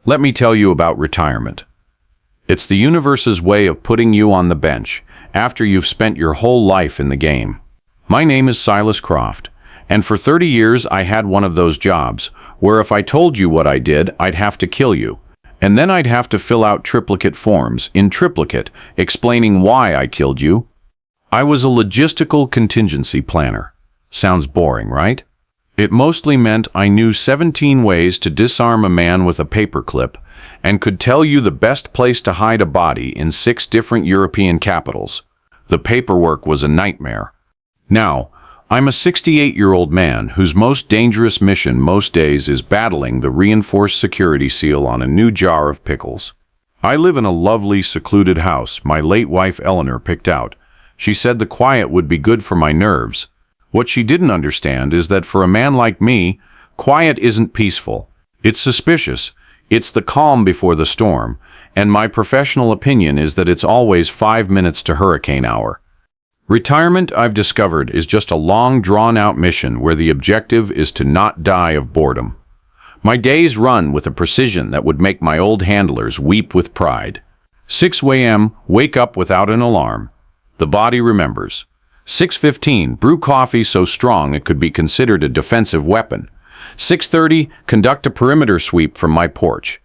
Let me tell you about retirement. It's the universe's way of putting you on the bench after you've spent your whole life in the game. My name is Silas Croft, and for 30 years I had one of those jobs where if I told you what I did, I'd have to kill you. And then I'd have to fill out triplicate forms in triplicate explaining why I killed you. I was a logistical contingency planner. Sounds boring, right? It mostly meant I knew 17 ways to disarm a man with a paperclip and could tell you the best place to hide a body in 6 different European capitals. The paperwork was a nightmare. Now, I'm a 68-year-old man whose most dangerous mission most days is battling the reinforced security seal on a new jar of pickles. I live in a lovely, secluded house my late wife Eleanor picked out. She said the quiet would be good for my nerves. What she didn't understand is that for a man like me, quiet isn't peaceful. It's suspicious. It's the calm before the storm, and my professional opinion is that it's always 5 minutes to hurricane hour. Retirement, I've discovered, is just a long, drawn-out mission where the objective is to not die of boredom. My days run with a precision that would make my old handlers weep with pride. 6 a.m., wake up without an alarm. The body remembers. 6:15, brew coffee so strong it could be considered a defensive weapon. 6:30, conduct a perimeter sweep from my porch.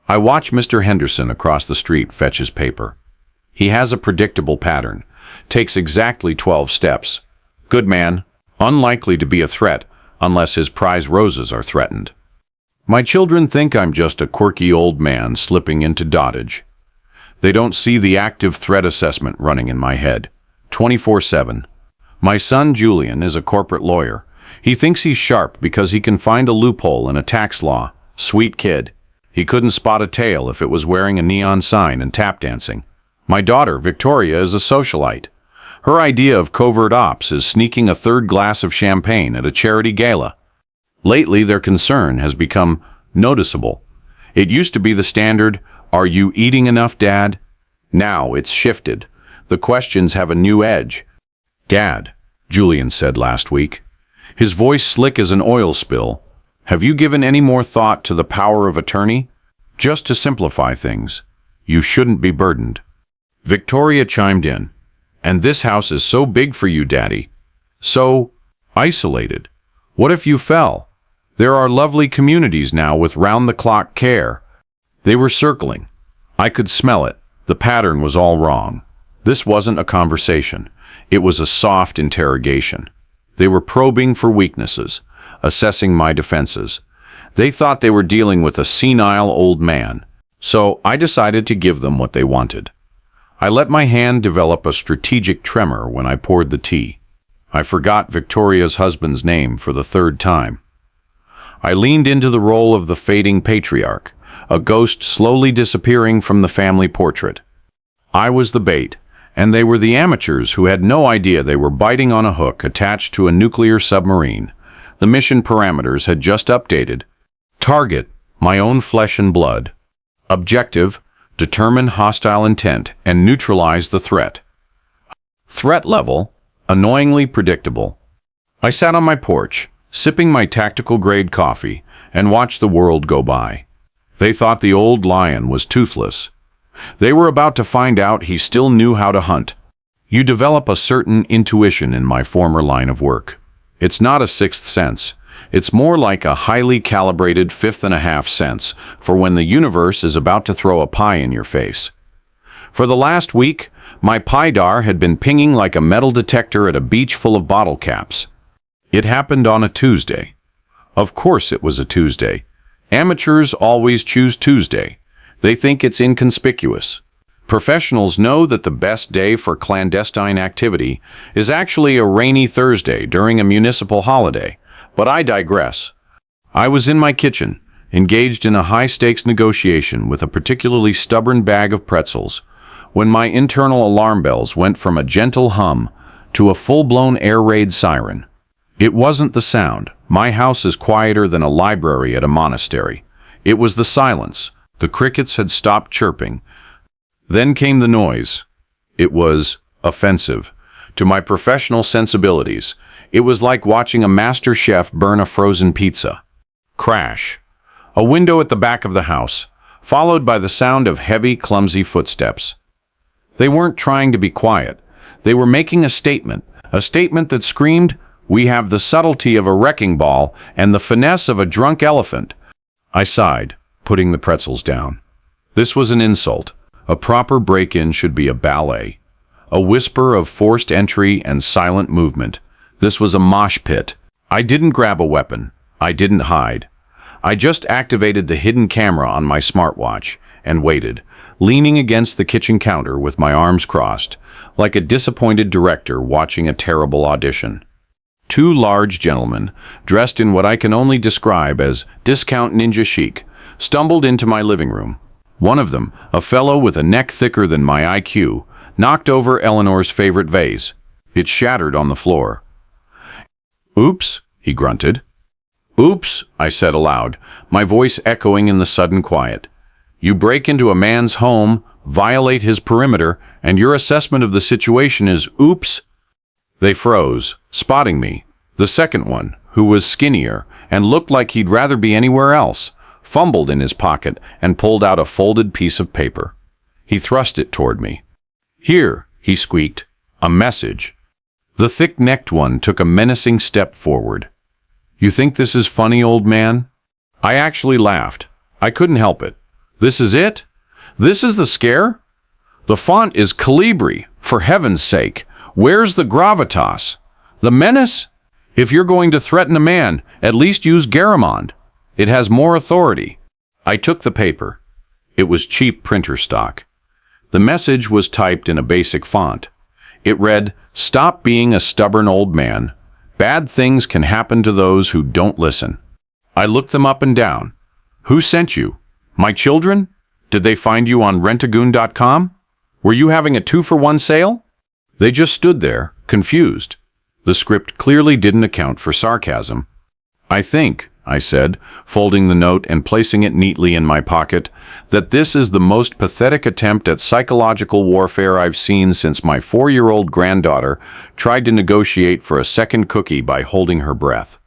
I watch Mr. Henderson across the street fetch his paper. He has a predictable pattern. Takes exactly 12 steps. Good man, unlikely to be a threat unless his prize roses are threatened. My children think I'm just a quirky old man slipping into dotage. They don't see the active threat assessment running in my head. 24/7. My son Julian is a corporate lawyer. He thinks he's sharp because he can find a loophole in a tax law. Sweet kid. He couldn't spot a tail if it was wearing a neon sign and tap dancing. My daughter, Victoria, is a socialite. Her idea of covert ops is sneaking a 3rd glass of champagne at a charity gala. Lately, their concern has become noticeable. It used to be the standard, "Are you eating enough, Dad?" Now it's shifted. The questions have a new edge. "Dad," Julian said last week, his voice slick as an oil spill, "have you given any more thought to the power of attorney? Just to simplify things. You shouldn't be burdened." Victoria chimed in, "And this house is so big for you, Daddy. So isolated. What if you fell? There are lovely communities now with round-the-clock care." They were circling. I could smell it. The pattern was all wrong. This wasn't a conversation. It was a soft interrogation. They were probing for weaknesses, assessing my defenses. They thought they were dealing with a senile old man, so I decided to give them what they wanted. I let my hand develop a strategic tremor when I poured the tea. I forgot Victoria's husband's name for the 3rd time. I leaned into the role of the fading patriarch, a ghost slowly disappearing from the family portrait. I was the bait, and they were the amateurs who had no idea they were biting on a hook attached to a nuclear submarine. The mission parameters had just updated. Target, my own flesh and blood. Objective, determine hostile intent and neutralize the threat. Threat level, annoyingly predictable. I sat on my porch, sipping my tactical-grade coffee, and watched the world go by. They thought the old lion was toothless. They were about to find out he still knew how to hunt. You develop a certain intuition in my former line of work. It's not a 6th sense. It's more like a highly calibrated 5.5 sense for when the universe is about to throw a pie in your face. For the last week, my PIDAR had been pinging like a metal detector at a beach full of bottle caps. It happened on a Tuesday. Of course it was a Tuesday. Amateurs always choose Tuesday. They think it's inconspicuous. Professionals know that the best day for clandestine activity is actually a rainy Thursday during a municipal holiday. But I digress. I was in my kitchen, engaged in a high-stakes negotiation with a particularly stubborn bag of pretzels, when my internal alarm bells went from a gentle hum to a full-blown air raid siren. It wasn't the sound. My house is quieter than a library at a monastery. It was the silence. The crickets had stopped chirping. Then came the noise. It was offensive. To my professional sensibilities, it was like watching a master chef burn a frozen pizza. Crash. A window at the back of the house. followed by the sound of heavy, clumsy footsteps. They weren't trying to be quiet. They were making a statement that screamed, "We have the subtlety of a wrecking ball and the finesse of a drunk elephant." I sighed, putting the pretzels down. This was an insult. A proper break-in should be a ballet. A whisper of forced entry and silent movement. This was a mosh pit. I didn't grab a weapon. I didn't hide. I just activated the hidden camera on my smartwatch and waited, leaning against the kitchen counter with my arms crossed, like a disappointed director watching a terrible audition. Two large gentlemen, dressed in what I can only describe as discount ninja chic, stumbled into my living room. One of them, a fellow with a neck thicker than my IQ, knocked over Eleanor's favorite vase. It shattered on the floor. "Oops," he grunted. "Oops," I said aloud, my voice echoing in the sudden quiet. "You break into a man's home, violate his perimeter, and your assessment of the situation is oops?" They froze, spotting me. The second one, who was skinnier and looked like he'd rather be anywhere else, fumbled in his pocket and pulled out a folded piece of paper. He thrust it toward me. "Here," he squeaked, "a message." The thick-necked one took a menacing step forward. "You think this is funny, old man?" I actually laughed. I couldn't help it. "This is it? This is the scare? The font is Calibri, for heaven's sake. Where's the gravitas? The menace? If you're going to threaten a man, at least use Garamond. It has more authority." I took the paper. It was cheap printer stock. The message was typed in a basic font. It read, "Stop being a stubborn old man. Bad things can happen to those who don't listen." I looked them up and down. "Who sent you? My children? Did they find you on rentagoon.com? Were you having a 2-for-1 sale?" They just stood there, confused. The script clearly didn't account for sarcasm. "I think," I said, folding the note and placing it neatly in my pocket, "that this is the most pathetic attempt at psychological warfare I've seen since my 4-year-old granddaughter tried to negotiate for a second cookie by holding her breath.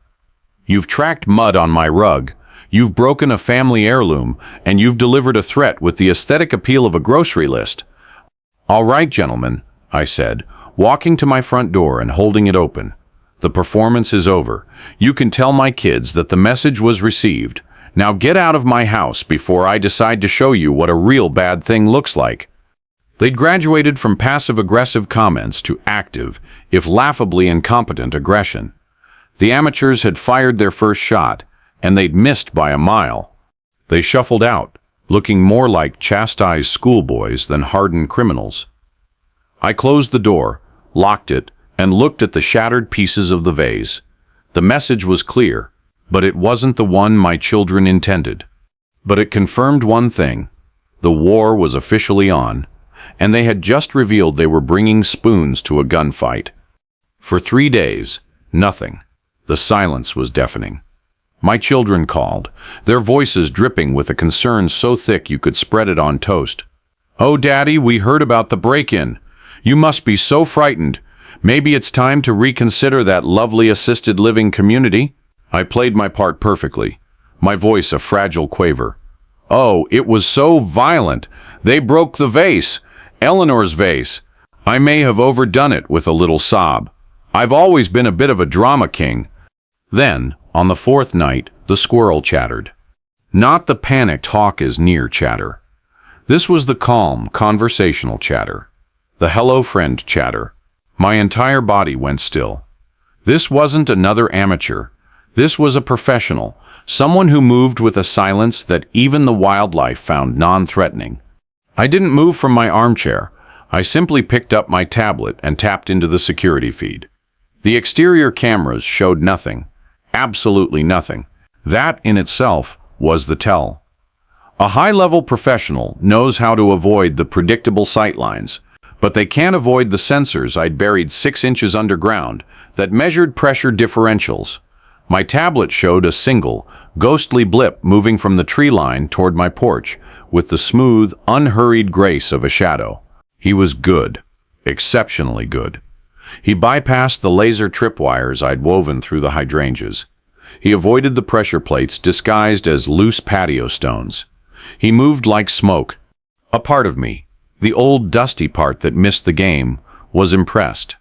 You've tracked mud on my rug, you've broken a family heirloom, and you've delivered a threat with the aesthetic appeal of a grocery list." "All right, gentlemen," I said, walking to my front door and holding it open. "The performance is over. You can tell my kids that the message was received. Now get out of my house before I decide to show you what a real bad thing looks like." They'd graduated from passive-aggressive comments to active, if laughably incompetent, aggression. The amateurs had fired their first shot, and they'd missed by a mile. They shuffled out, looking more like chastised schoolboys than hardened criminals. I closed the door, locked it, and looked at the shattered pieces of the vase. The message was clear, but it wasn't the one my children intended. But it confirmed one thing. The war was officially on, and they had just revealed they were bringing spoons to a gunfight. For 3 days, nothing. The silence was deafening. My children called, their voices dripping with a concern so thick you could spread it on toast. "Oh, Daddy, we heard about the break-in. You must be so frightened. Maybe it's time to reconsider that lovely assisted living community." I played my part perfectly, my voice a fragile quaver. "Oh, it was so violent. They broke the vase, Eleanor's vase. I may have overdone it," with a little sob. "I've always been a bit of a drama king." Then, on the 4th night, the squirrel chattered. Not the panicked hawk is near chatter. This was the calm, conversational chatter. The hello friend chatter. My entire body went still. This wasn't another amateur. This was a professional, someone who moved with a silence that even the wildlife found non-threatening. I didn't move from my armchair. I simply picked up my tablet and tapped into the security feed. The exterior cameras showed nothing. Absolutely nothing. That in itself was the tell. A high-level professional knows how to avoid the predictable sightlines, but they can't avoid the sensors I'd buried 6 inches underground that measured pressure differentials. My tablet showed a single, ghostly blip moving from the tree line toward my porch, with the smooth, unhurried grace of a shadow. He was good. Exceptionally good. He bypassed the laser tripwires I'd woven through the hydrangeas. He avoided the pressure plates disguised as loose patio stones. He moved like smoke. A part of me, the old dusty part that missed the game, was impressed.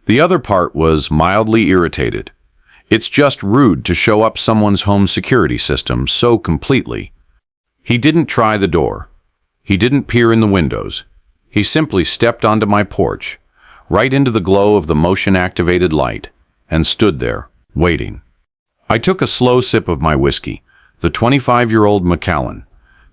The other part was mildly irritated. It's just rude to show up someone's home security system so completely. He didn't try the door. He didn't peer in the windows. He simply stepped onto my porch, right into the glow of the motion-activated light, and stood there, waiting. I took a slow sip of my whiskey, the 25-year-old Macallan,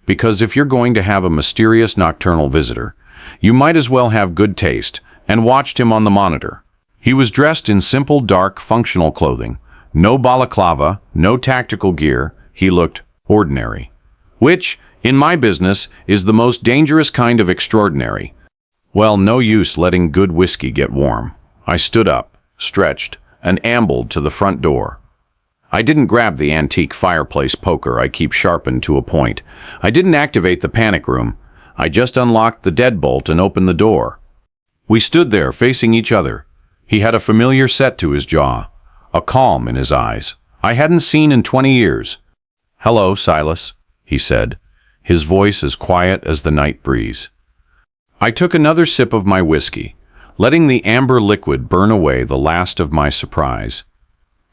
because if you're going to have a mysterious nocturnal visitor, you might as well have good taste, and watched him on the monitor. He was dressed in simple, dark, functional clothing. No balaclava, no tactical gear. He looked ordinary. Which, in my business, is the most dangerous kind of extraordinary. Well, no use letting good whiskey get warm. I stood up, stretched, and ambled to the front door. I didn't grab the antique fireplace poker I keep sharpened to a point. I didn't activate the panic room. I just unlocked the deadbolt and opened the door. We stood there, facing each other. He had a familiar set to his jaw, a calm in his eyes I hadn't seen in 20 years. "Hello, Silas," he said, his voice as quiet as the night breeze. I took another sip of my whiskey, letting the amber liquid burn away the last of my surprise.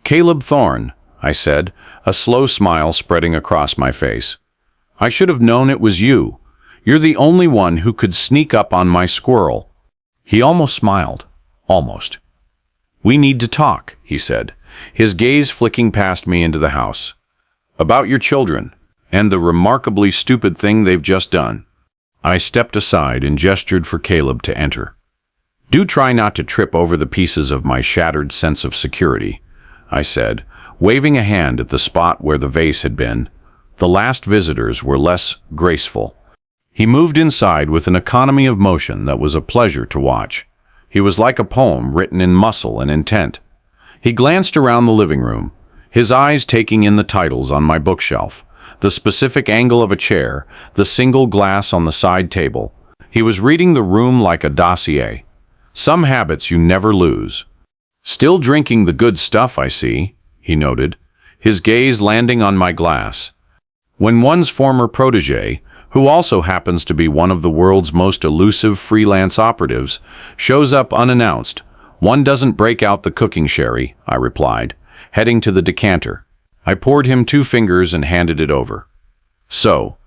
"Caleb Thorne," I said, a slow smile spreading across my face. "I should have known it was you. You're the only one who could sneak up on my squirrel." He almost smiled. Almost. "We need to talk," he said, his gaze flicking past me into the house. "About your children, and the remarkably stupid thing they've just done." I stepped aside and gestured for Caleb to enter. "Do try not to trip over the pieces of my shattered sense of security," I said, waving a hand at the spot where the vase had been. The last visitors were less graceful. He moved inside with an economy of motion that was a pleasure to watch. He was like a poem written in muscle and intent. He glanced around the living room, his eyes taking in the titles on my bookshelf, the specific angle of a chair, the single glass on the side table. He was reading the room like a dossier. Some habits you never lose. "Still drinking the good stuff, I see," he noted, his gaze landing on my glass. When one's former protégé, who also happens to be one of the world's most elusive freelance operatives, shows up unannounced, one doesn't break out the cooking sherry, I replied, heading to the decanter. I poured him 2 fingers and handed it over. "So,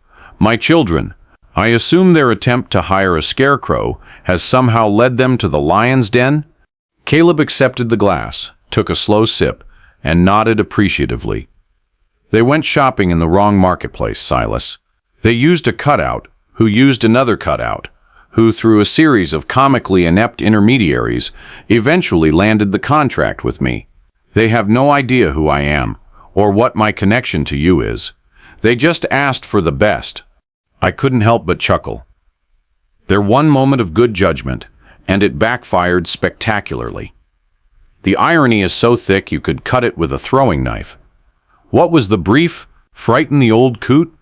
my children, I assume their attempt to hire a scarecrow has somehow led them to the lion's den?" Caleb accepted the glass, took a slow sip, and nodded appreciatively. "They went shopping in the wrong marketplace, Silas. They used a cutout, who used another cutout, who through a series of comically inept intermediaries eventually landed the contract with me. They have no idea who I am, or what my connection to you is. They just asked for the best." I couldn't help but chuckle. Their one moment of good judgment, and it backfired spectacularly. The irony is so thick you could cut it with a throwing knife. "What was the brief? Frighten the old coot?"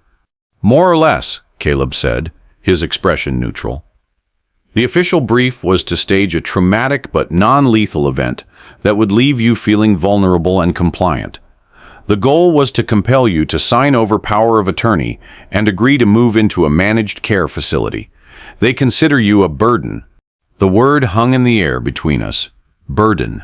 "More or less," Caleb said, his expression neutral. The official brief was to stage a traumatic but non-lethal event that would leave you feeling vulnerable and compliant. The goal was to compel you to sign over power of attorney and agree to move into a managed care facility. They consider you a burden. The word hung in the air between us. Burden.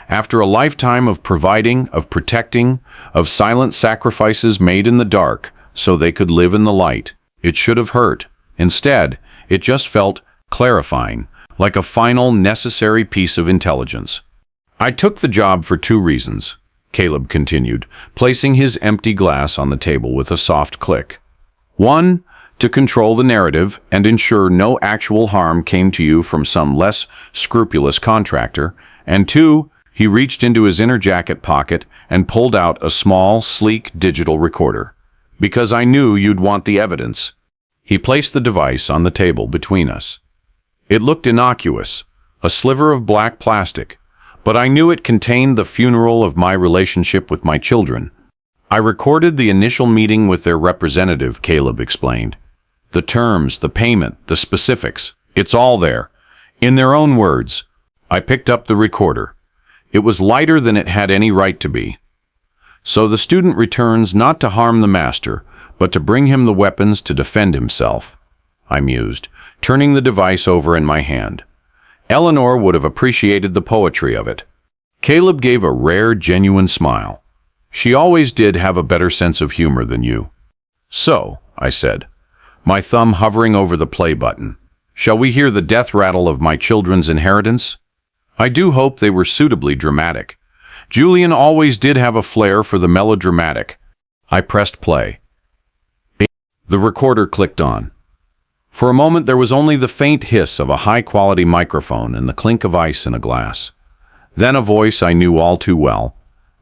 After a lifetime of providing, of protecting, of silent sacrifices made in the dark so they could live in the light, it should have hurt. Instead, it just felt clarifying, like a final, necessary piece of intelligence. "I took the job for 2 reasons, Caleb continued, placing his empty glass on the table with a soft click. "1, to control the narrative and ensure no actual harm came to you from some less scrupulous contractor, and 2, he reached into his inner jacket pocket and pulled out a small, sleek digital recorder. Because I knew you'd want the evidence." He placed the device on the table between us. It looked innocuous, a sliver of black plastic, but I knew it contained the funeral of my relationship with my children. "I recorded the initial meeting with their representative," Caleb explained. "The terms, the payment, the specifics, it's all there. In their own words." I picked up the recorder. It was lighter than it had any right to be. "So the student returns not to harm the master, but to bring him the weapons to defend himself. I mused, turning the device over in my hand. Eleanor would have appreciated the poetry of it. Caleb gave a rare, genuine smile. She always did have a better sense of humor than you. So, I said, my thumb hovering over the play button, shall we hear the death rattle of my children's inheritance? I do hope they were suitably dramatic. Julian always did have a flair for the melodramatic. I pressed play. The recorder clicked on. For a moment there was only the faint hiss of a high-quality microphone and the clink of ice in a glass. Then a voice I knew all too well.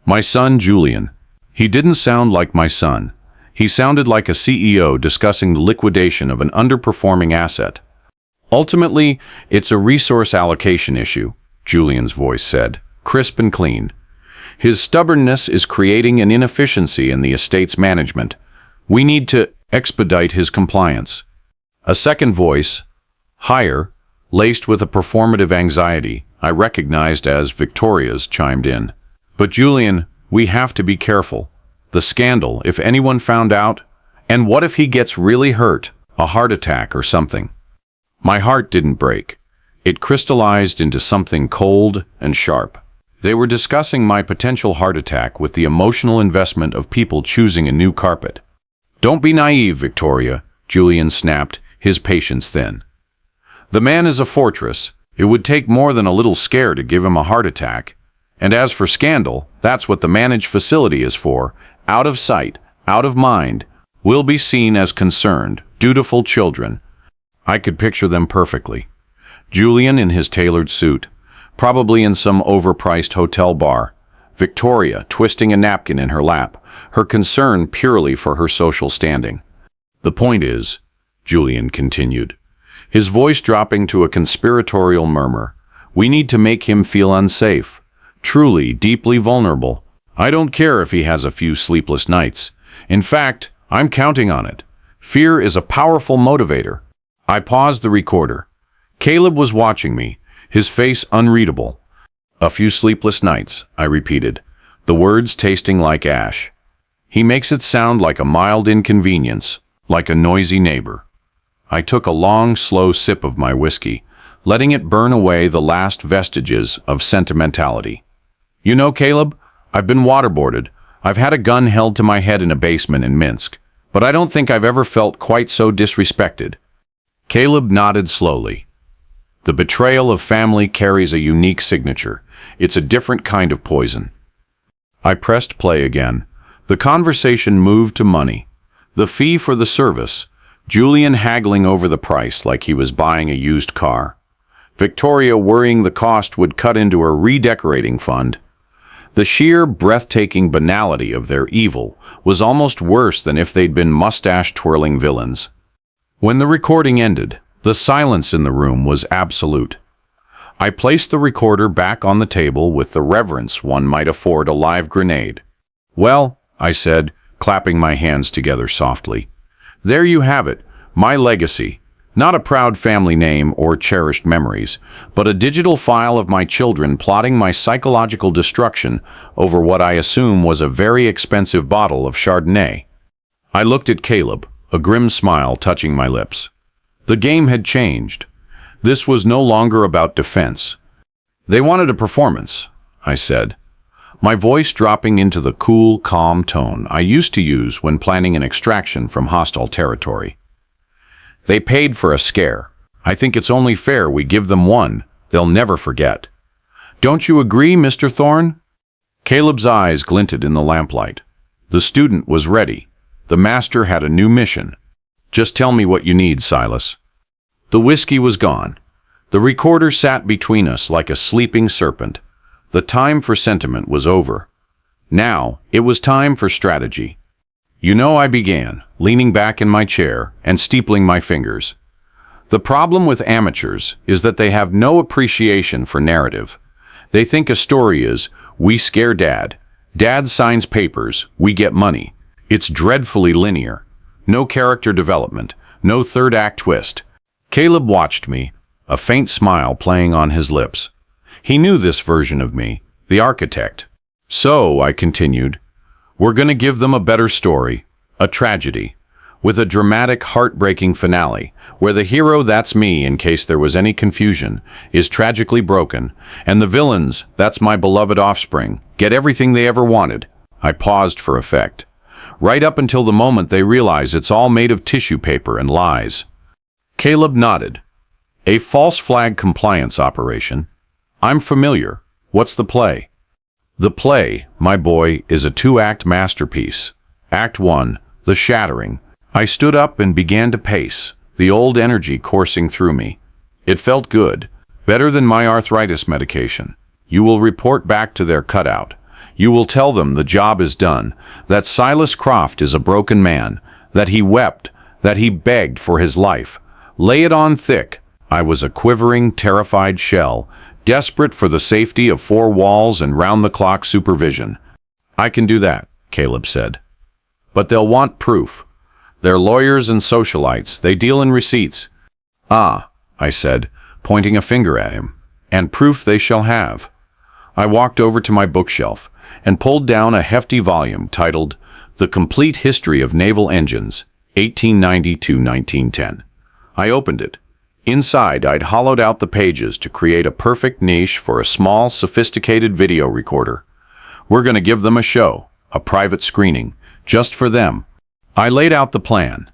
My son, Julian. He didn't sound like my son. He sounded like a CEO discussing the liquidation of an underperforming asset. Ultimately, it's a resource allocation issue, Julian's voice said, crisp and clean. His stubbornness is creating an inefficiency in the estate's management. We need to expedite his compliance. A second voice, higher, laced with a performative anxiety, I recognized as Victoria's, chimed in. But Julian, we have to be careful. The scandal, if anyone found out, and what if he gets really hurt, a heart attack or something? My heart didn't break. It crystallized into something cold and sharp. They were discussing my potential heart attack with the emotional investment of people choosing a new carpet. Don't be naive, Victoria, Julian snapped, his patience thin. The man is a fortress. It would take more than a little scare to give him a heart attack. And as for scandal, that's what the managed facility is for. Out of sight, out of mind, we'll be seen as concerned, dutiful children. I could picture them perfectly. Julian in his tailored suit, probably in some overpriced hotel bar. Victoria twisting a napkin in her lap, her concern purely for her social standing. The point is, Julian continued, his voice dropping to a conspiratorial murmur, we need to make him feel unsafe, truly, deeply vulnerable. I don't care if he has a few sleepless nights. In fact, I'm counting on it. Fear is a powerful motivator. I paused the recorder. Caleb was watching me, his face unreadable. A few sleepless nights, I repeated, the words tasting like ash. He makes it sound like a mild inconvenience, like a noisy neighbor. I took a long, slow sip of my whiskey, letting it burn away the last vestiges of sentimentality. You know, Caleb, I've been waterboarded. I've had a gun held to my head in a basement in Minsk, but I don't think I've ever felt quite so disrespected. Caleb nodded slowly. The betrayal of family carries a unique signature. It's a different kind of poison. I pressed play again. The conversation moved to money. The fee for the service. Julian haggling over the price like he was buying a used car. Victoria worrying the cost would cut into her redecorating fund. The sheer, breathtaking banality of their evil was almost worse than if they'd been mustache-twirling villains. When the recording ended, the silence in the room was absolute. I placed the recorder back on the table with the reverence one might afford a live grenade. Well, I said, clapping my hands together softly. There you have it, my legacy. Not a proud family name or cherished memories, but a digital file of my children plotting my psychological destruction over what I assume was a very expensive bottle of Chardonnay. I looked at Caleb, a grim smile touching my lips. The game had changed. This was no longer about defense. They wanted a performance, I said, my voice dropping into the cool, calm tone I used to use when planning an extraction from hostile territory. They paid for a scare. I think it's only fair we give them one they'll never forget. Don't you agree, Mr. Thorne? Caleb's eyes glinted in the lamplight. The student was ready. The master had a new mission. Just tell me what you need, Silas. The whiskey was gone. The recorder sat between us like a sleeping serpent. The time for sentiment was over. Now, it was time for strategy. You know, I began, leaning back in my chair and steepling my fingers. The problem with amateurs is that they have no appreciation for narrative. They think a story is, we scare Dad. Dad signs papers, we get money. It's dreadfully linear. No character development, no third act twist. Caleb watched me, a faint smile playing on his lips. He knew this version of me, the architect. So, I continued, we're going to give them a better story, a tragedy. with a dramatic, heartbreaking finale, where the hero, that's me in case there was any confusion, is tragically broken, and the villains, that's my beloved offspring, get everything they ever wanted. I paused for effect. Right up until the moment they realize it's all made of tissue paper and lies. Caleb nodded. A false flag compliance operation. I'm familiar. What's the play? The play, my boy, is a 2-act masterpiece. Act 1, the shattering. I stood up and began to pace, the old energy coursing through me. It felt good, better than my arthritis medication. You will report back to their cutout. You will tell them the job is done, that Silas Croft is a broken man, that he wept, that he begged for his life. Lay it on thick. I was a quivering, terrified shell, desperate for the safety of 4 walls and round-the-clock supervision. I can do that, Caleb said. But they'll want proof. They're lawyers and socialites. They deal in receipts. Ah, I said, pointing a finger at him. And proof they shall have. I walked over to my bookshelf and pulled down a hefty volume titled The Complete History of Naval Engines, 1890 to 1910. I opened it. Inside, I'd hollowed out the pages to create a perfect niche for a small, sophisticated video recorder. We're going to give them a show, a private screening, just for them. I laid out the plan.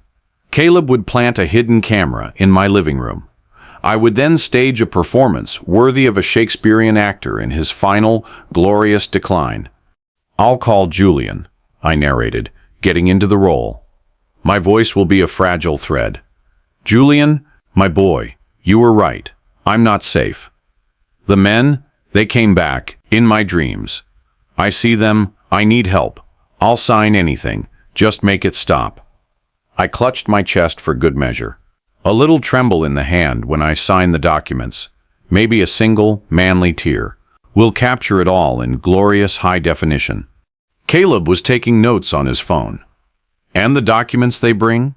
Caleb would plant a hidden camera in my living room. I would then stage a performance worthy of a Shakespearean actor in his final, glorious decline. I'll call Julian, I narrated, getting into the role. My voice will be a fragile thread. Julian, my boy, you were right. I'm not safe. The men, they came back, in my dreams. I see them, I need help. I'll sign anything. Just make it stop. I clutched my chest for good measure. A little tremble in the hand when I sign the documents. Maybe a single, manly tear. We'll capture it all in glorious high definition. Caleb was taking notes on his phone. And the documents they bring?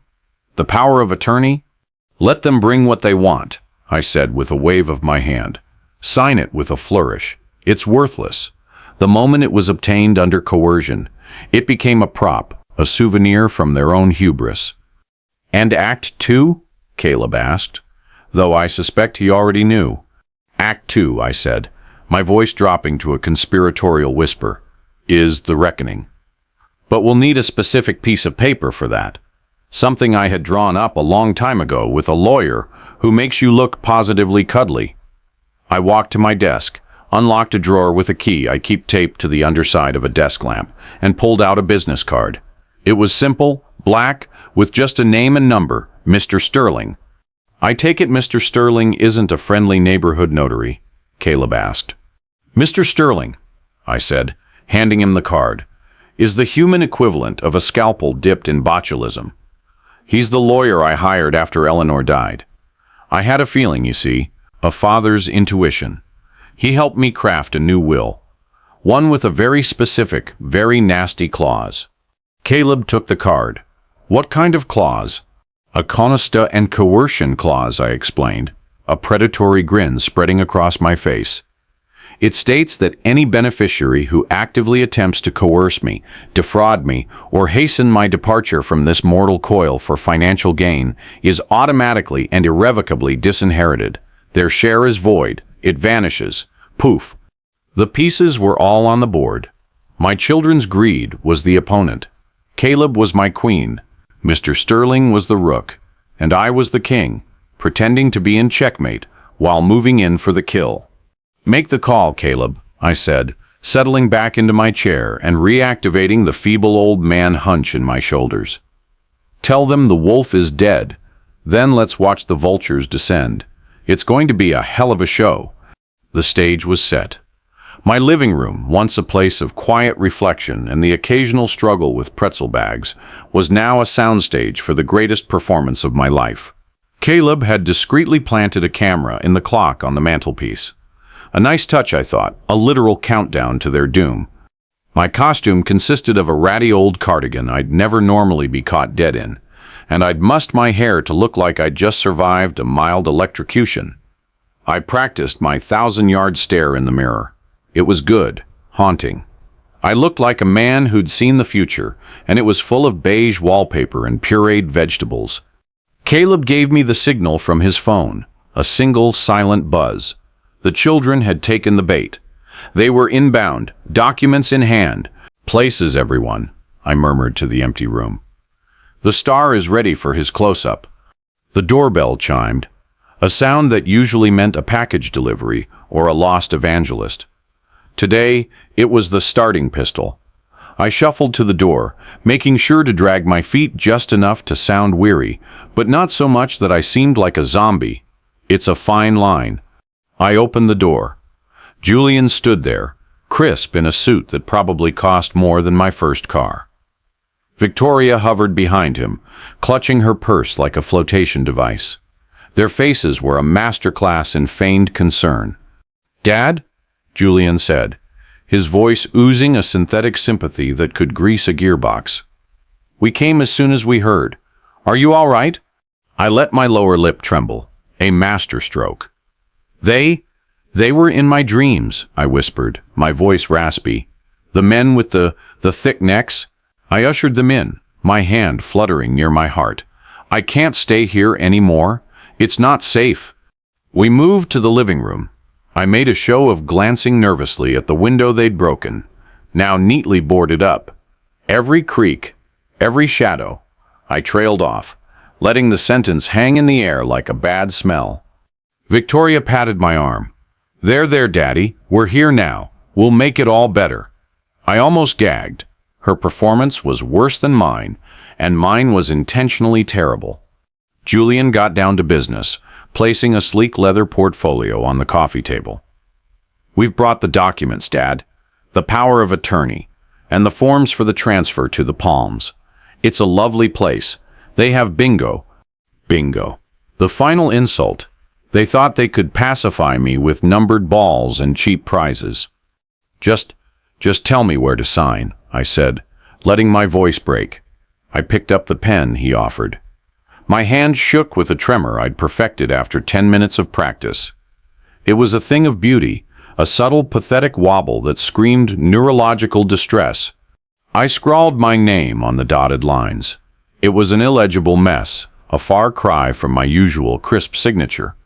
The power of attorney? Let them bring what they want, I said with a wave of my hand. Sign it with a flourish. It's worthless. The moment it was obtained under coercion, it became a prop, a souvenir from their own hubris. And Act 2? Caleb asked, though I suspect he already knew. Act 2, I said, my voice dropping to a conspiratorial whisper, is the reckoning. But we'll need a specific piece of paper for that. Something I had drawn up a long time ago with a lawyer who makes you look positively cuddly. I walked to my desk, unlocked a drawer with a key I keep taped to the underside of a desk lamp, and pulled out a business card. It was simple, black, with just a name and number, Mr. Sterling. I take it Mr. Sterling isn't a friendly neighborhood notary? Caleb asked. Mr. Sterling, I said, handing him the card, is the human equivalent of a scalpel dipped in botulism. He's the lawyer I hired after Eleanor died. I had a feeling, you see, a father's intuition. He helped me craft a new will, one with a very specific, very nasty clause. Caleb took the card. What kind of clause? A conesta and coercion clause, I explained, a predatory grin spreading across my face. It states that any beneficiary who actively attempts to coerce me, defraud me, or hasten my departure from this mortal coil for financial gain is automatically and irrevocably disinherited. Their share is void. It vanishes. Poof. The pieces were all on the board. My children's greed was the opponent. Caleb was my queen. Mr. Sterling was the rook. And I was the king, pretending to be in checkmate while moving in for the kill. Make the call, Caleb, I said, settling back into my chair and reactivating the feeble old man hunch in my shoulders. Tell them the wolf is dead. Then let's watch the vultures descend. It's going to be a hell of a show. The stage was set. My living room, once a place of quiet reflection and the occasional struggle with pretzel bags, was now a soundstage for the greatest performance of my life. Caleb had discreetly planted a camera in the clock on the mantelpiece. A nice touch, I thought, a literal countdown to their doom. My costume consisted of a ratty old cardigan I'd never normally be caught dead in, and I'd mussed my hair to look like I'd just survived a mild electrocution. I practiced my 1,000-yard stare in the mirror. It was good, haunting. I looked like a man who'd seen the future, and it was full of beige wallpaper and pureed vegetables. Caleb gave me the signal from his phone, a single silent buzz. The children had taken the bait. They were inbound, documents in hand. Places, everyone, I murmured to the empty room. The star is ready for his close-up. The doorbell chimed, a sound that usually meant a package delivery or a lost evangelist. Today, it was the starting pistol. I shuffled to the door, making sure to drag my feet just enough to sound weary, but not so much that I seemed like a zombie. It's a fine line. I opened the door. Julian stood there, crisp in a suit that probably cost more than my first car. Victoria hovered behind him, clutching her purse like a flotation device. Their faces were a masterclass in feigned concern. "Dad?" Julian said, his voice oozing a synthetic sympathy that could grease a gearbox. "We came as soon as we heard. Are you all right?" I let my lower lip tremble, a masterstroke. They were in my dreams," I whispered, my voice raspy. "The men with the thick necks?" I ushered them in, my hand fluttering near my heart. "I can't stay here anymore. It's not safe." We moved to the living room. I made a show of glancing nervously at the window they'd broken, now neatly boarded up. Every creak, every shadow. I trailed off, letting the sentence hang in the air like a bad smell. Victoria patted my arm. There, Daddy. We're here now. We'll make it all better." I almost gagged. Her performance was worse than mine, and mine was intentionally terrible. Julian got down to business, placing a sleek leather portfolio on the coffee table. "We've brought the documents, Dad. The power of attorney, and the forms for the transfer to the Palms. It's a lovely place. They have bingo." Bingo. The final insult. They thought they could pacify me with numbered balls and cheap prizes. Just tell me where to sign," I said, letting my voice break. I picked up the pen he offered. My hand shook with a tremor I'd perfected after 10 minutes of practice. It was a thing of beauty, a subtle, pathetic wobble that screamed neurological distress. I scrawled my name on the dotted lines. It was an illegible mess, a far cry from my usual crisp signature.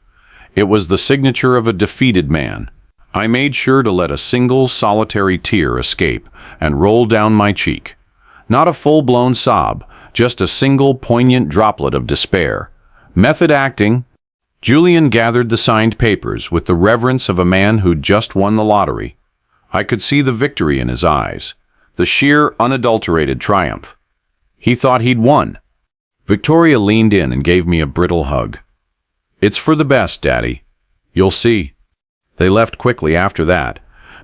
It was the signature of a defeated man. I made sure to let a single solitary tear escape and roll down my cheek. Not a full-blown sob, just a single poignant droplet of despair. Method acting. Julian gathered the signed papers with the reverence of a man who'd just won the lottery. I could see the victory in his eyes, the sheer, unadulterated triumph. He thought he'd won. Victoria leaned in and gave me a brittle hug. "It's for the best, Daddy. You'll see." They left quickly after that,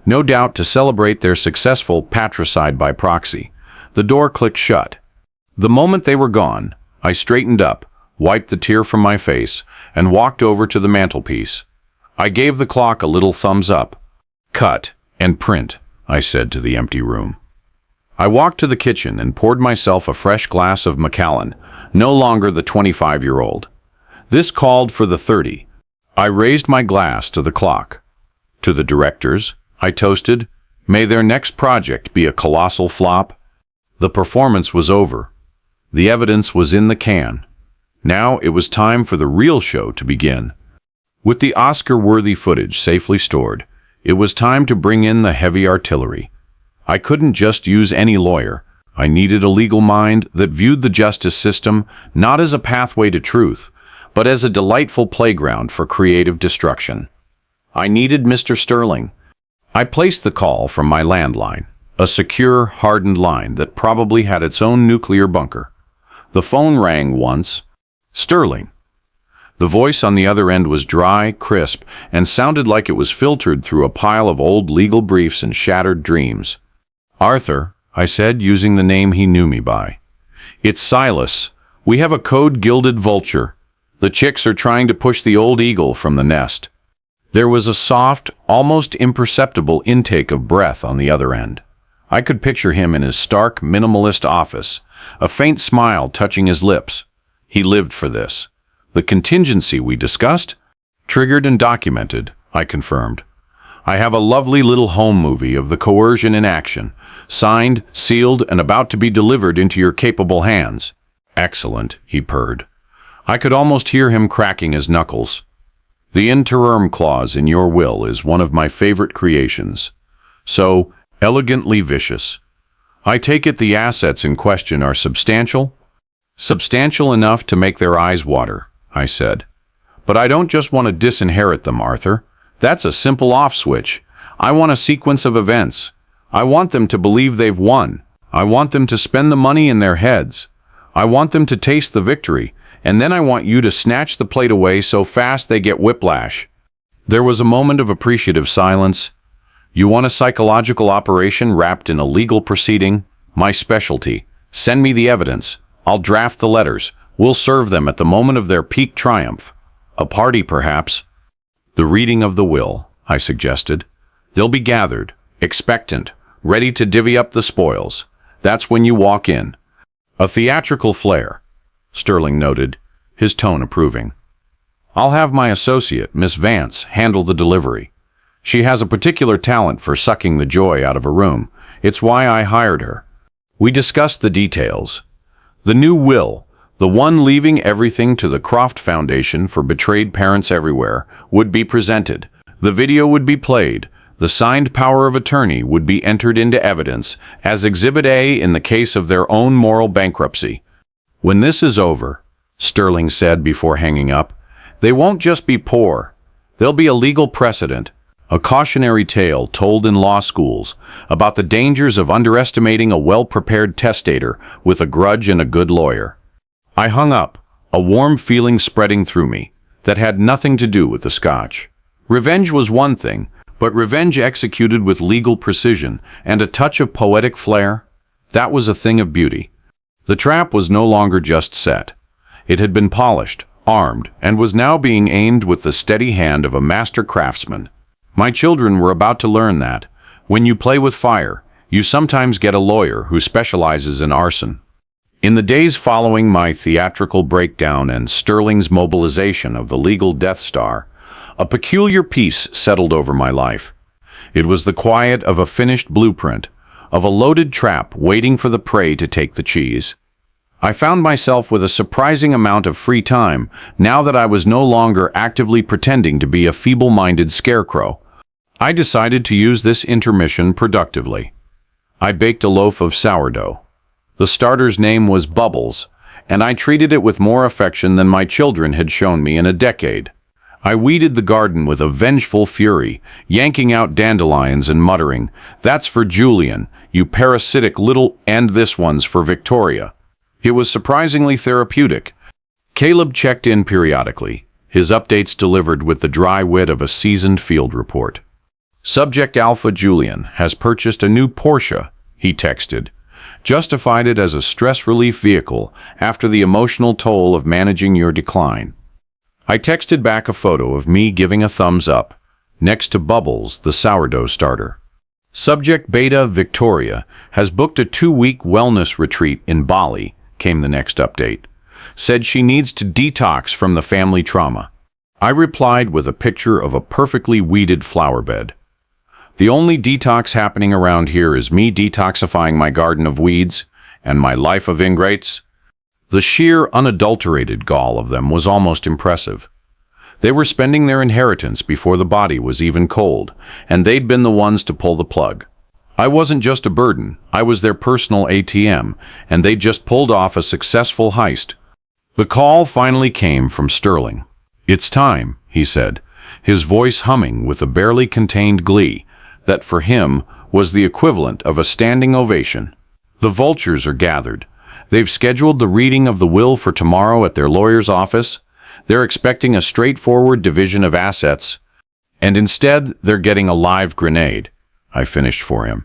no doubt to celebrate their successful patricide by proxy. The door clicked shut. The moment they were gone, I straightened up, wiped the tear from my face, and walked over to the mantelpiece. I gave the clock a little thumbs up. "Cut and print," I said to the empty room. I walked to the kitchen and poured myself a fresh glass of Macallan, no longer the 25-year-old. This called for the 30. I raised my glass to the clock. To the directors, I toasted, "May their next project be a colossal flop." The performance was over. The evidence was in the can. Now it was time for the real show to begin. With the Oscar-worthy footage safely stored, it was time to bring in the heavy artillery. I couldn't just use any lawyer. I needed a legal mind that viewed the justice system not as a pathway to truth, but as a delightful playground for creative destruction. I needed Mr. Sterling. I placed the call from my landline, a secure, hardened line that probably had its own nuclear bunker. The phone rang once. "Sterling." The voice on the other end was dry, crisp, and sounded like it was filtered through a pile of old legal briefs and shattered dreams. "Arthur," I said, using the name he knew me by. "It's Silas. We have a code-gilded vulture. The chicks are trying to push the old eagle from the nest." There was a soft, almost imperceptible intake of breath on the other end. I could picture him in his stark, minimalist office, a faint smile touching his lips. He lived for this. The contingency we discussed? Triggered and documented, I confirmed. I have a lovely little home movie of the coercion in action, signed, sealed, and about to be delivered into your capable hands." "Excellent," he purred. I could almost hear him cracking his knuckles. "The interim clause in your will is one of my favorite creations. So elegantly vicious. I take it the assets in question are substantial?" "Substantial enough to make their eyes water," I said. "But I don't just want to disinherit them, Arthur. That's a simple off switch. I want a sequence of events. I want them to believe they've won. I want them to spend the money in their heads. I want them to taste the victory, and then I want you to snatch the plate away so fast they get whiplash." There was a moment of appreciative silence. "You want a psychological operation wrapped in a legal proceeding? My specialty. Send me the evidence. I'll draft the letters. We'll serve them at the moment of their peak triumph. A party, perhaps." "The reading of the will," I suggested. "They'll be gathered, expectant, ready to divvy up the spoils. That's when you walk in." "A theatrical flair," Sterling noted, his tone approving. "I'll have my associate, Miss Vance, handle the delivery. She has a particular talent for sucking the joy out of a room. It's why I hired her." We discussed the details. The new will, the one leaving everything to the Croft Foundation for betrayed parents everywhere, would be presented. The video would be played. The signed power of attorney would be entered into evidence as Exhibit A in the case of their own moral bankruptcy. "When this is over," Sterling said before hanging up, "they won't just be poor. There'll be a legal precedent, a cautionary tale told in law schools about the dangers of underestimating a well-prepared testator with a grudge and a good lawyer." I hung up, a warm feeling spreading through me that had nothing to do with the scotch. Revenge was one thing, but revenge executed with legal precision and a touch of poetic flair, that was a thing of beauty. The trap was no longer just set. It had been polished, armed, and was now being aimed with the steady hand of a master craftsman. My children were about to learn that, when you play with fire, you sometimes get a lawyer who specializes in arson. In the days following my theatrical breakdown and Sterling's mobilization of the legal Death Star, a peculiar peace settled over my life. It was the quiet of a finished blueprint, of a loaded trap waiting for the prey to take the cheese. I found myself with a surprising amount of free time now that I was no longer actively pretending to be a feeble-minded scarecrow. I decided to use this intermission productively. I baked a loaf of sourdough. The starter's name was Bubbles, and I treated it with more affection than my children had shown me in a decade. I weeded the garden with a vengeful fury, yanking out dandelions and muttering, "That's for Julian, you parasitic little, and this one's for Victoria." It was surprisingly therapeutic. Caleb checked in periodically, his updates delivered with the dry wit of a seasoned field report. "Subject Alpha Julian has purchased a new Porsche," he texted. "Justified it as a stress relief vehicle after the emotional toll of managing your decline." I texted back a photo of me giving a thumbs up, next to Bubbles, the sourdough starter. "Subject Beta Victoria has booked a 2-week wellness retreat in Bali," came the next update. "Said she needs to detox from the family trauma." I replied with a picture of a perfectly weeded flower bed. "The only detox happening around here is me detoxifying my garden of weeds and my life of ingrates." The sheer, unadulterated gall of them was almost impressive. They were spending their inheritance before the body was even cold, and they'd been the ones to pull the plug. I wasn't just a burden, I was their personal ATM, and they'd just pulled off a successful heist. The call finally came from Sterling. "It's time," he said, his voice humming with a barely contained glee that for him was the equivalent of a standing ovation. "The vultures are gathered. They've scheduled the reading of the will for tomorrow at their lawyer's office. They're expecting a straightforward division of assets, and instead they're getting a live grenade," I finished for him.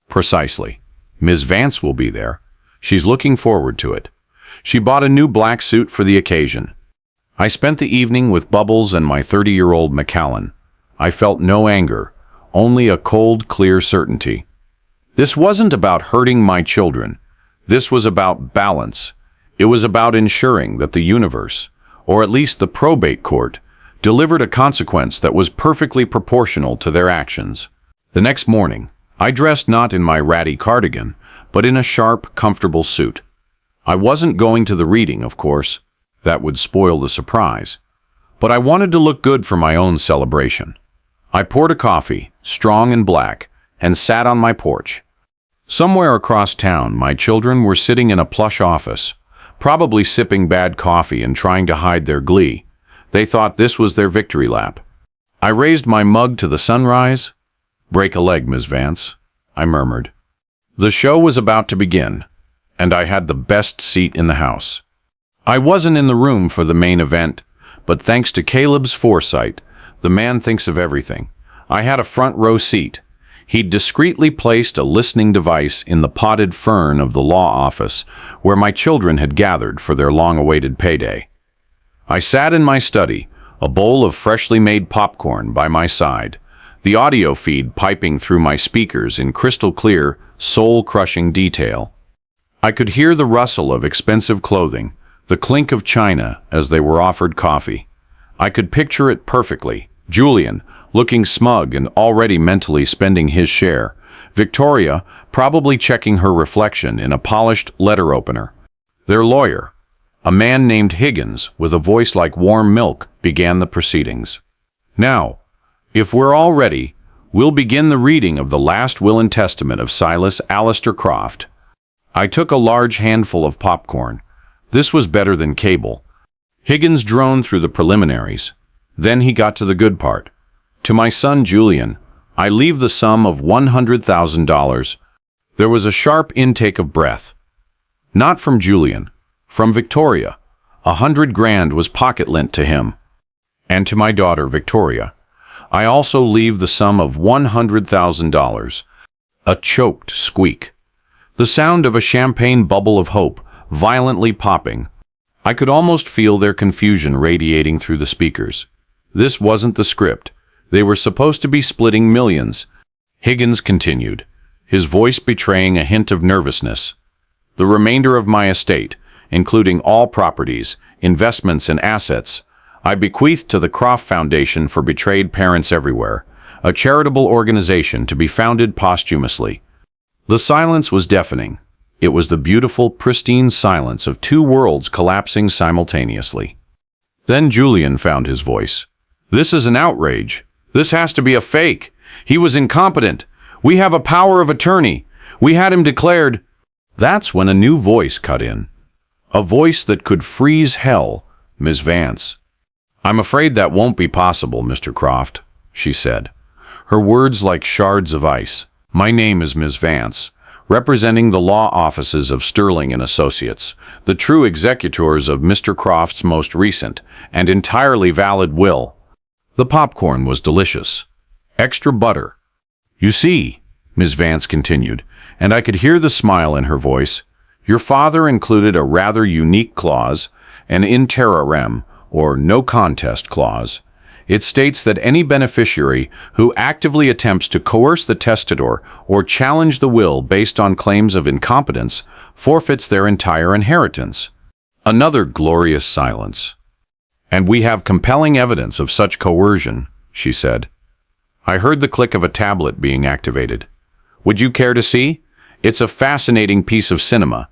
"Precisely. Ms. Vance will be there. She's looking forward to it. She bought a new black suit for the occasion." I spent the evening with Bubbles and my 30-year-old Macallan. I felt no anger, only a cold, clear certainty. This wasn't about hurting my children. This was about balance. It was about ensuring that the universe, or at least the probate court, delivered a consequence that was perfectly proportional to their actions. The next morning, I dressed not in my ratty cardigan, but in a sharp, comfortable suit. I wasn't going to the reading, of course. That would spoil the surprise. But I wanted to look good for my own celebration. I poured a coffee, strong and black, and sat on my porch. Somewhere across town, my children were sitting in a plush office, probably sipping bad coffee and trying to hide their glee. They thought this was their victory lap. I raised my mug to the sunrise. "Break a leg, Miss Vance," I murmured. The show was about to begin, and I had the best seat in the house. I wasn't in the room for the main event, but thanks to Caleb's foresight, the man thinks of everything, I had a front row seat. He'd discreetly placed a listening device in the potted fern of the law office, where my children had gathered for their long-awaited payday. I sat in my study, a bowl of freshly made popcorn by my side, the audio feed piping through my speakers in crystal clear, soul-crushing detail. I could hear the rustle of expensive clothing, the clink of china as they were offered coffee. I could picture it perfectly. Julian, looking smug and already mentally spending his share. Victoria, probably checking her reflection in a polished letter opener. Their lawyer, a man named Higgins, with a voice like warm milk, began the proceedings. "Now, if we're all ready, we'll begin the reading of the last will and testament of Silas Alistair Croft." I took a large handful of popcorn. This was better than cable. Higgins droned through the preliminaries. Then he got to the good part. "To my son Julian, I leave the sum of $100,000. There was a sharp intake of breath. Not from Julian, from Victoria. 100 grand was pocket lent to him. "And to my daughter Victoria, I also leave the sum of $100,000. A choked squeak. The sound of a champagne bubble of hope, violently popping. I could almost feel their confusion radiating through the speakers. This wasn't the script. They were supposed to be splitting millions. Higgins continued, his voice betraying a hint of nervousness. "The remainder of my estate, including all properties, investments, and assets, I bequeath to the Croft Foundation for Betrayed Parents Everywhere, a charitable organization to be founded posthumously." The silence was deafening. It was the beautiful, pristine silence of two worlds collapsing simultaneously. Then Julian found his voice. "This is an outrage. This has to be a fake. He was incompetent. We have a power of attorney. We had him declared." That's when a new voice cut in. A voice that could freeze hell, Miss Vance. "I'm afraid that won't be possible, Mr. Croft," she said, her words like shards of ice. "My name is Miss Vance, representing the law offices of Sterling & Associates, the true executors of Mr. Croft's most recent and entirely valid will." The popcorn was delicious. Extra butter. "You see," Miss Vance continued, and I could hear the smile in her voice, "your father included a rather unique clause, an in terra rem, or no contest clause. It states that any beneficiary who actively attempts to coerce the testator or challenge the will based on claims of incompetence forfeits their entire inheritance." Another glorious silence. "And we have compelling evidence of such coercion," she said. I heard the click of a tablet being activated. "Would you care to see? It's a fascinating piece of cinema."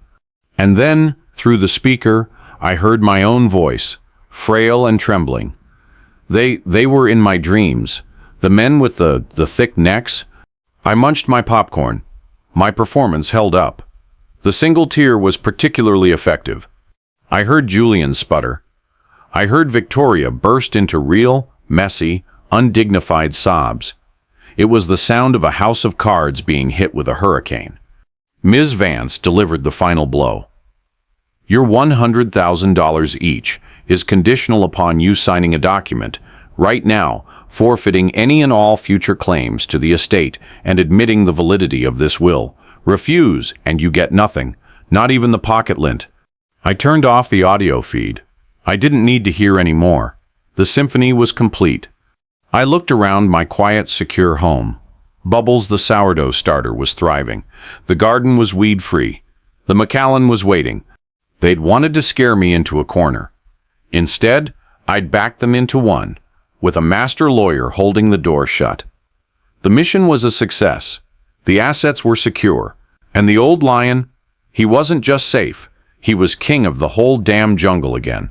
And then, through the speaker, I heard my own voice, frail and trembling. They were in my dreams, the men with the thick necks. I munched my popcorn. My performance held up. The single tear was particularly effective. I heard Julian sputter. I heard Victoria burst into real, messy, undignified sobs. It was the sound of a house of cards being hit with a hurricane. Ms. Vance delivered the final blow. "Your $100,000 each is conditional upon you signing a document, right now, forfeiting any and all future claims to the estate and admitting the validity of this will. Refuse, and you get nothing, not even the pocket lint." I turned off the audio feed. I didn't need to hear any more. The symphony was complete. I looked around my quiet, secure home. Bubbles, the sourdough starter, was thriving. The garden was weed-free. The Macallan was waiting. They'd wanted to scare me into a corner. Instead, I'd backed them into one. with a master lawyer holding the door shut. The mission was a success. The assets were secure. And the old lion, he wasn't just safe, he was king of the whole damn jungle again.